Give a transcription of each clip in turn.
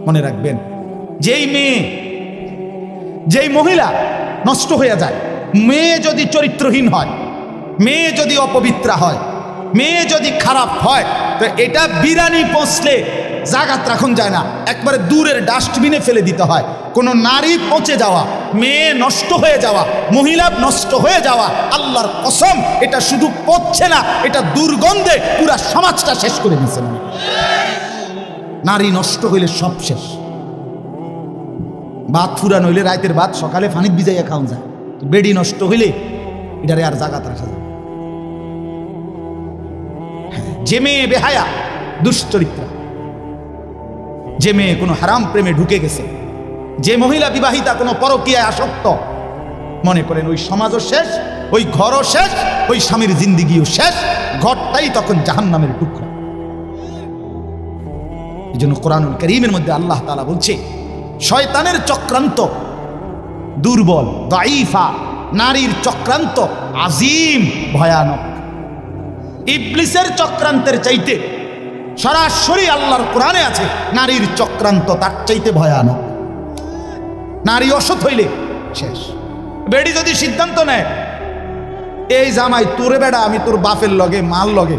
মনে রাখবেন, যেই মেয়ে যেই মহিলা নষ্ট হয়ে যায়, মেয়ে যদি চরিত্রহীন হয়, মেয়ে যদি অপবিত্রা হয়, মেয়ে যদি খারাপ হয়, তো এটা বিরানি পৌঁছলে জাগাত রাখুন যায় না, একবারে দূরের ডাস্টবিনে ফেলে দিতে হয়। কোনো নারী পচে যাওয়া, মেয়ে নষ্ট হয়ে যাওয়া, মহিলা নষ্ট হয়ে যাওয়া, আল্লাহর কসম এটা শুধু পচছে না, এটা দুর্গন্ধে পুরা সমাজটা শেষ করে দিয়েছে। নারী নষ্ট হইলে সব শেষ। ভাত ফুরান হইলে রাতের ভাত সকালে পানিত ভিজাইয়া খাওয়া যায়, বেডি নষ্ট হইলে এটারে আর জাগাত রাখা যায়। যে মেয়ে বেহায়া দুশ্চরিত্রা, যে মেয়ে কোনো হারাম প্রেমে ঢুকে গেছে, যে মহিলা বিবাহিতা কোনো পরকীয়ায় আসক্ত, মনে করেন ওই সমাজও শেষ, ওই ঘরও শেষ, ওই স্বামীর জিন্দিগিও শেষ, ঘরটাই তখন জাহান্নামের টুকরা। এই জন্য কোরআনুল কারীমের মধ্যে আল্লাহ তাআলা বলছে, শয়তানের চক্রান্ত দুর্বল, দাঈফা, নারীর চক্রান্ত আজিম, ভয়ানক। ইবলিসের চক্রান্তের চাইতে সরাসরি আল্লাহর কোরআনে আছে, নারীর চক্রান্ত তার চাইতে ভয়ানক। নারী অসৎ হইলে শেষ। বেডি যদি সিদ্ধান্ত নেয়, এই জামাই তোরে বেড়া আমি তোর বাপের লগে, মাল লগে,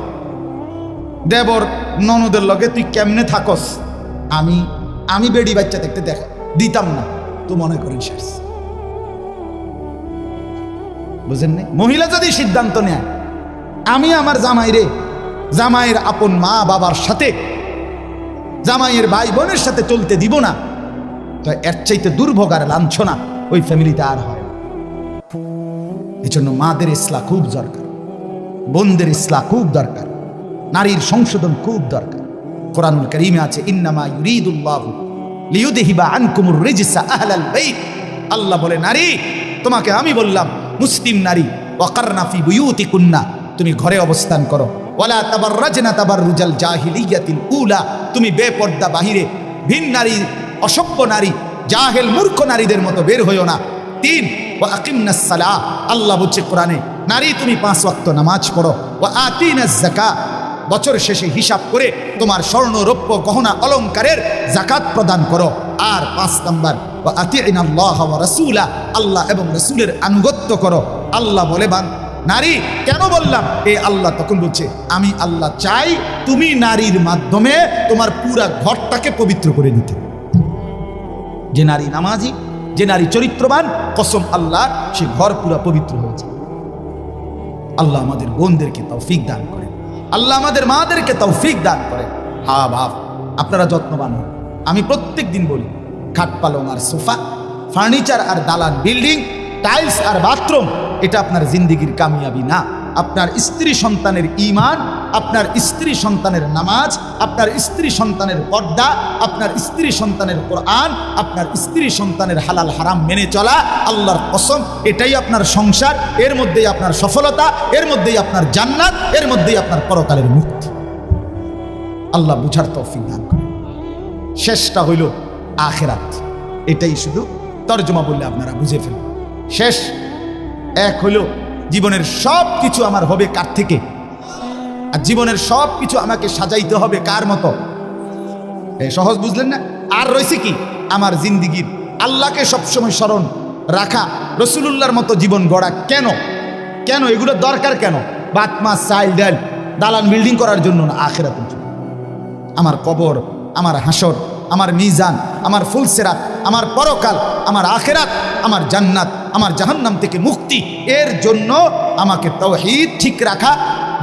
দেবর ননদের লগে তুই কেমনে থাকস, আমি বেডি বাচ্চা দেখতে দেখা দিতাম না, তো মনে করেন শেষ। বুঝেন না? মহিলা যদি সিদ্ধান্ত নেয় আমি আমার জামাইরে, জামাইয়ের আপন মা বাবার সাথে, জামাইয়ের ভাই বোনের সাথে চলতে দিব না, তো এর চাইতে দুর্ভোগ আর লাঞ্ছনা ওই ফ্যামিলিতে আর হয়। এই জন্য মাদের ইসলাহ খুব দরকার, বোনদের ইসলাহ খুব দরকার, নারীর সংশোধন খুব দরকার। কোরআনুল কারীমে আছে, ইন্নামা ইউরিদুল্লাহু লিইউযহিবা আনকুমুর রিজসা আহলাল বাইত। আল্লাহ বলে, নারী তোমাকে আমি বললাম, মুসলিম নারী, ওয়াকারনা ফি বুয়ুতিকুন্না, তুমি ঘরে অবস্থান করো, ওয়ালা তাবাররাজনা তাবাররুজাল জাহিলিয়াতিল উলা, তুমি বেপর্দা বাহিরে ভিন নারী, অসভ্য নারী, জাহেল মূর্খ নারীদের মতো বের হইও না। 3 ওয়া আকিমনাস সালাহ, আল্লাহ বলছে কোরআনে, নারী তুমি 5 ওয়াক্ত নামাজ পড়ো, ওয়া আতিনাজ যাকাত, বছর শেষে হিসাব করে তোমার স্বর্ণ রৌপ্য গহনা অলংকারের যাকাত প্রদান করো। আর 5 নাম্বার, ওয়া আতিনাল্লাহ ওয়া রাসূলা, আল্লাহ এবং রাসূলের আনুগত্য করো। আল্লাহ বলে, নারী কেন বললাম? এই আল্লাহ তখন বলছে, আমি আল্লাহ চাই তুমি নারীর মাধ্যমে তোমার পুরা ঘরটাকে পবিত্র করে দিতে। যে নারী নামাজি, যে নারী চরিত্রবান, কসম আল্লাহ, সে ঘর পুরা পবিত্র হয়েছে। আল্লাহ আমাদের বোনদেরকে তৌফিক দান করে, আল্লাহ আমাদের মাদেরকে তৌফিক দান করে। হা বাপ, আপনারা যত্নবান হন। আমি প্রত্যেক দিন বলি, খাট পালং আর সোফা, ফার্নিচার আর দালান বিল্ডিং, টাইলস আর বাথরুম, এটা আপনার জিন্দিগির কামিয়াবি না। আপনার স্ত্রী সন্তানের ঈমান, আপনার স্ত্রী সন্তানের নামাজ, আপনার স্ত্রী সন্তানের পর্দা, আপনার স্ত্রী সন্তানের কোরআন, আপনার স্ত্রী সন্তানের হালাল হারাম মেনে চলা, আল্লাহর কসম এটাই আপনার সংসার, এর মধ্যেই আপনার সফলতা, এর মধ্যেই আপনার জান্নাত, এর মধ্যেই আপনার পরকালের মুক্তি। আল্লাহ বুঝার তৌফিক দান করে। শেষটা হইল আখিরাত, এটাই শুধু তর্জমা বললে আপনারা বুঝে ফেলবেন। শেষ এক হইল, জীবনের সব কিছু আমার হবে কার থেকে? আর জীবনের সব কিছু আমাকে সাজাইতে হবে কার মতো? এই সহজ বুঝলেন না? আর রয়েছে কি? আমার জিন্দিগির আল্লাহকে সবসময় স্মরণ রাখা, রসুলুল্লাহর মতো জীবন গড়া। কেন কেন এগুলো দরকার? কেন? ভাত মাছ চাল ডাল দালান বিল্ডিং করার জন্য না, আখিরাতের জন্য। আমার কবর, আমার হাসর, আমার মিজান, আমার ফুলসেরাত, আমার পরকাল, আমার আখিরাত, আমার জান্নাত, আমার জাহান্নাম থেকে মুক্তি, এর জন্য আমাকে তাওহীদ ঠিক রাখা,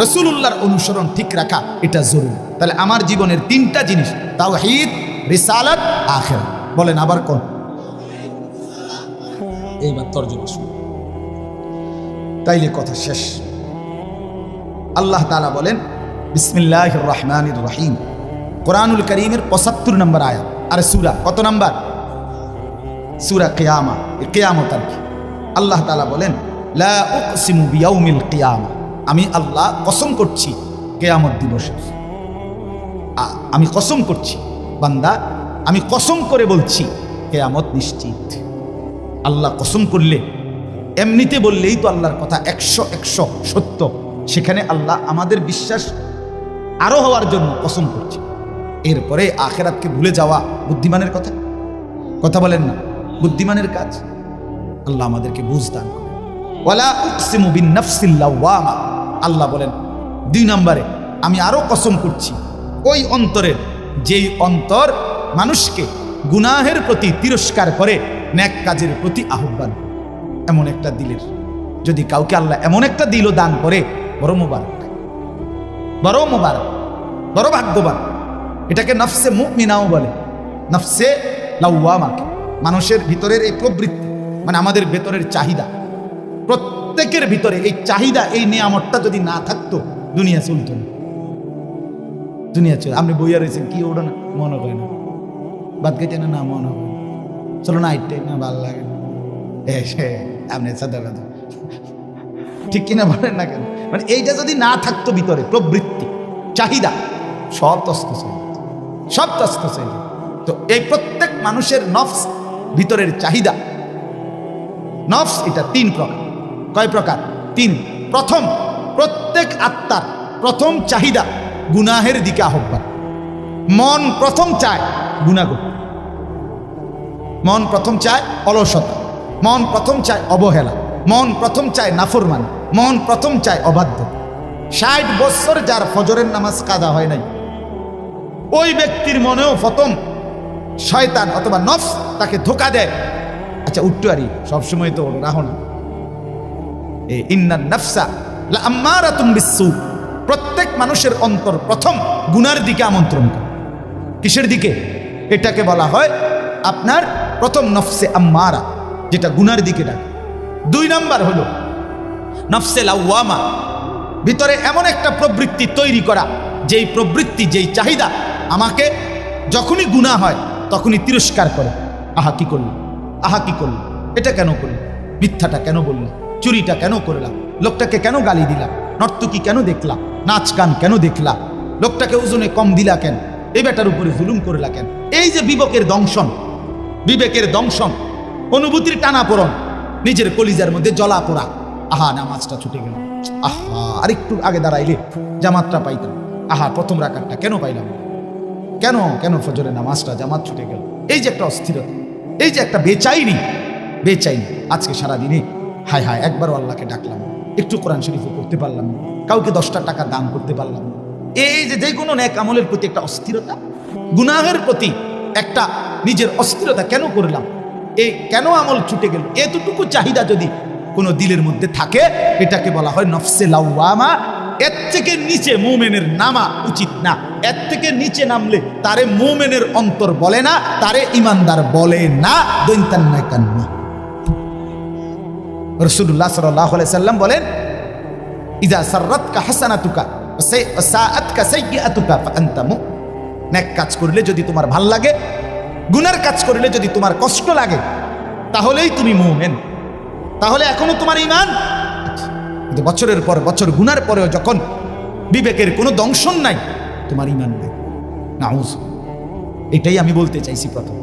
রাসূলুল্লাহর অনুসরণ ঠিক রাখা, এটা জরুরি। তাহলে আমার জীবনের 3টা জিনিস, তাওহীদ, রিসালাত, আখিরাত। বলেন আবার কোন? এইবার তর্জমা শুনুন, তাইলে কথা শেষ। আল্লাহ তাআলা বলেন, বিসমিল্লাহির রহমানির রহিম, কোরআনুল কারীমের 75 নম্বর আয়াত। আর সূরা কত নাম্বার? সূরা কিয়ামা, কিয়ামত আর কি। আল্লাহ তাআলা বলেন, লা উকসিমু বিয়াউমিল কিয়ামা, আমি আল্লাহ কসম করছি কিয়ামত দিবসে। আমি কসম করছি বান্দা, আমি কসম করে বলছি কিয়ামত নিশ্চিত। আল্লাহ কসম করলে, এমনিতে বললেই তো আল্লাহর কথা 100 সত্য। সেখানে আল্লাহ আমাদের বিশ্বাস আরো হওয়ার জন্য কসম করছে। এরপরে আখেরাতকে ভুলে যাওয়া বুদ্ধিমানের কথা বলেন না, বুদ্ধিমানের কাজ। আল্লাহ আমাদেরকে বুঝ দান করেন। ওয়ালা উকসিমু বিন-নাফসিল লাওয়ামা, আল্লাহ বলেন 2 নম্বরে আমি আরো কসম করছি ওই অন্তরের, যেই অন্তর মানুষকে গুনাহের প্রতি তিরস্কার করে নেক কাজের প্রতি আহ্বান। এমন একটা দিলের যদি কাউকে আল্লাহ এমন একটা দিলও দান করে, বড় মোবারক, বড় মোবারক, বড় ভাগ্যবান। এটাকে নফসে মুমিনাও বলে, নফসে লাওয়ামাকে। মানুষের ভিতরের এই প্রবৃত্তি, মানে আমাদের ভেতরের চাহিদা, প্রত্যেকের ভিতরে এই চাহিদা, এই নিয়ামতটা যদি না থাকতো দুনিয়া চলতো না। দুনিয়া চল, আপনি বইয়া রয়েছেন কি ওটা না মনে হয় না, বাদ গেছে না মনে হয়, চলো না আইটে না ভালো লাগে না, আপনি সাদা কথা ঠিক কিনা বলেন না কেন? মানে এইটা যদি না থাকতো ভিতরে প্রবৃত্তি, চাহিদা, সব তস্ত চাই, সব তস্ত চাই। তো এই প্রত্যেক মানুষের নফস, ভিতরের চাহিদা, নফস এটা 3 প্রকার। কয় প্রকার? 3। প্রথম, প্রত্যেক আত্মার প্রথম চাহিদা গুনাহের দিকে আহ্বান। মন প্রথম চায় গুনাহ করতে, মন প্রথম চায় অলসতা, মন প্রথম চায় অবহেলা, মন প্রথম চায় নাফরমানি, মন প্রথম চায় অবাধ্য। 60 বছর যার ফজরের নামাজ কাজা হয় নাই, ওই ব্যক্তির মনেও প্রথম শয়তান অথবা নফস তাকে ধোকা দেয়। আচ্ছা উঠতে পারি, সবসময় তো রাহো না। ইন্নান নাফসা লাআম্মারাতুম বিসসু, প্রত্যেক মানুষের অন্তর প্রথম গুনার দিকে আমন্ত্রণ করে। কিসের দিকে? এটাকে বলা হয় আপনার প্রথম নফসে আম্মারা, যেটা গুনার দিকে ডাকে। 2 নাম্বার হলো নফসে লাওয়ামা, ভিতরে এমন একটা প্রবৃত্তি তৈরি করা, যেই প্রবৃত্তি, যেই চাহিদা আমাকে যখনই গুনাহ হয় তখনই তিরস্কার করে। আহা কি করল, আহা কি করল, এটা কেন করল, মিথ্যাটা কেন বললাম, চুরিটা কেন করলাম, লোকটাকে কেন গালি দিলাম, নর্তকী কেন দেখলাম, নাচ গান কেন দেখলাম, লোকটাকে ওজনে কম দিলা কেন, এই বেটার উপরে জুলুম করলা কেন। এই যে বিবেকের দংশন, বিবেকের দংশন, অনুভূতির টানাপোড়ন, নিজের কলিজার মধ্যে জ্বলা পোড়া। আহা নামাজটা ছুটে গেল, আহা আরেকটু আগে দাঁড়াইলে জামাতটা পাইতাম, আহা প্রথম রাকাতটা কেন পাইলাম, কেন কেন ফজরের নামাজটা জামাত ছুটে গেল। এই যে একটা অস্থিরতা, এই যে একটা বেচাইনি, আজকে সারাদিনে হায় হায় একবারও আল্লাহকে ডাকলাম, একটু কোরআন শরীফও করতে পারলাম না, কাউকে 10টা টাকা দান করতে পারলাম না। এই যে কোনো নেক আমলের প্রতি একটা অস্থিরতা, গুনাহের প্রতি একটা নিজের অস্থিরতা, কেন করলাম, এই কেন আমল ছুটে গেল, এতটুকু চাহিদা যদি কোনো দিলের মধ্যে থাকে, এটাকে বলা হয় নফসে লাওয়ামা। এর থেকে নিচে মুমিনের নামা উচিত না। এর থেকে নিচে নামলে তারে মুমিনের অন্তর বলে না, তারে ইমানদার বলে না। দৈন্তান্নাকান্নি রাসূলুল্লাহ সাল্লাল্লাহু আলাইহি সাল্লাম বলেন, ইযা সাররাতকা হাসানাতুকা ওয়া সাআতকা সাইয়্যাতুকা ফাআনতা মুমিন। নেক কাজ করলে যদি তোমার ভাল লাগে, গুনার কাজ করলে যদি তোমার কষ্ট লাগে, তাহলেই তুমি মুমিন, তাহলে এখনো তোমার ঈমান। কিন্তু বছরের পর বছর গুনার পরেও যখন বিবেকের কোনো দংশন নাই, তোমার ঈমান নাই। নাউজ, এটাই আমি বলতে চাইছি প্রথম।